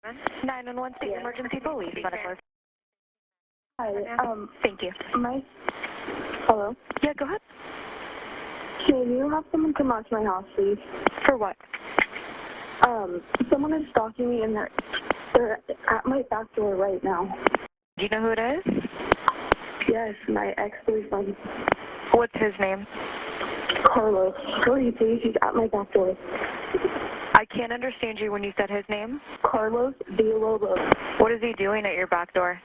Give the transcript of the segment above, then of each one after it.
911 State Emergency Police. Hi, Thank you. Hello? Yeah, go ahead. Can you have someone come out to my house, please? For what? Someone is stalking me and they're at my back door right now. Do you know who it is? Yes, my ex-boyfriend, What's his name? Carlos. Hurry, please, he's at my back door. I can't understand you when you said his name. Carlos Villalobos. What is he doing at your back door?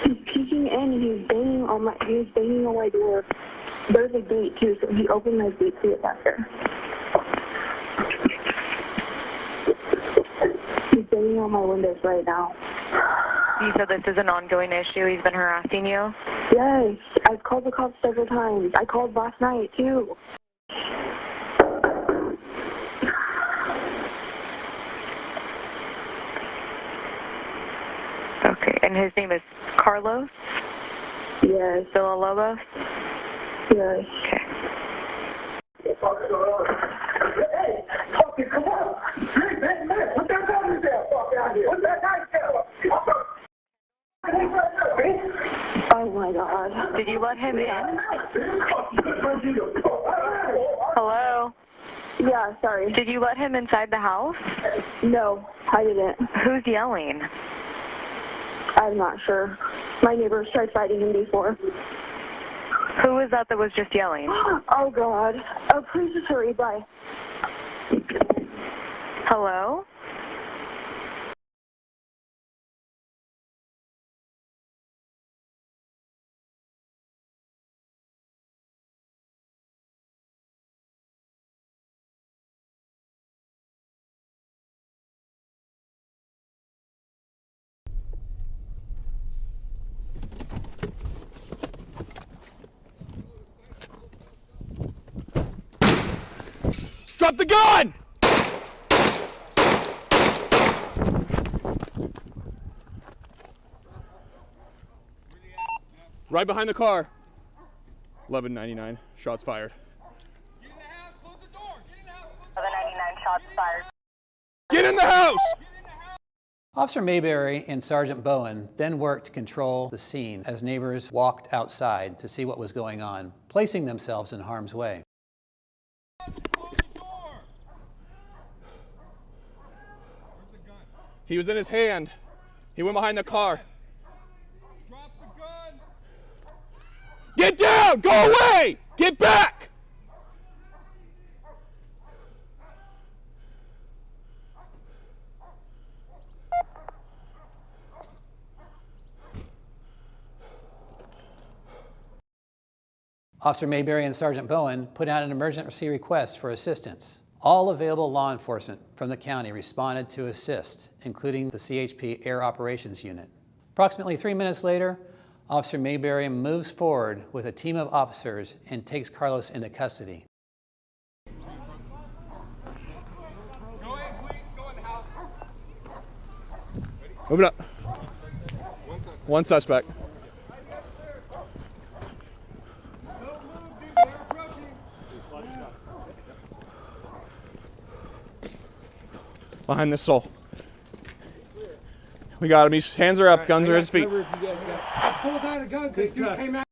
He's peeking in and he's banging on my door. There's a gate too, so he opened my gate to get back there. He's banging on my windows right now. You said this is an ongoing issue. He's been harassing you? Yes, I've called the cops several times. I called last night too. Okay, and his name is Carlos Yes. Villalobos? Yes. Okay. Hey, fucking come on. Hey, man, what that gun is there? Fuck out here. What's that knife there? Oh my God. Did you let him in? Hello? Yeah, sorry. Did you let him inside the house? No, I didn't. Who's yelling? I'm not sure. My neighbors tried fighting him before. Who was that was just yelling? Oh God. Oh, please just hurry. Bye. Hello? Drop the gun! Right behind the car. 1199. Shots fired. Get in the house, close the door. Get in the house. 1199 shots fired. Get in the house! Officer Mayberry and Sergeant Bowen then worked to control the scene as neighbors walked outside to see what was going on, placing themselves in harm's way. Close the door. Where's the gun? He was in his hand. He went behind the car. Drop the gun. Get down! Go away! Get back! Officer Mayberry and Sergeant Bowen put out an emergency request for assistance. All available law enforcement from the county responded to assist, including the CHP Air Operations Unit. Approximately 3 minutes later, Officer Mayberry moves forward with a team of officers and takes Carlos into custody. Go ahead, please. Go in the house. Move it up. One suspect. Behind this soul. We got him. His hands are up. Guns are at his feet. I pulled out a gun because dude came out.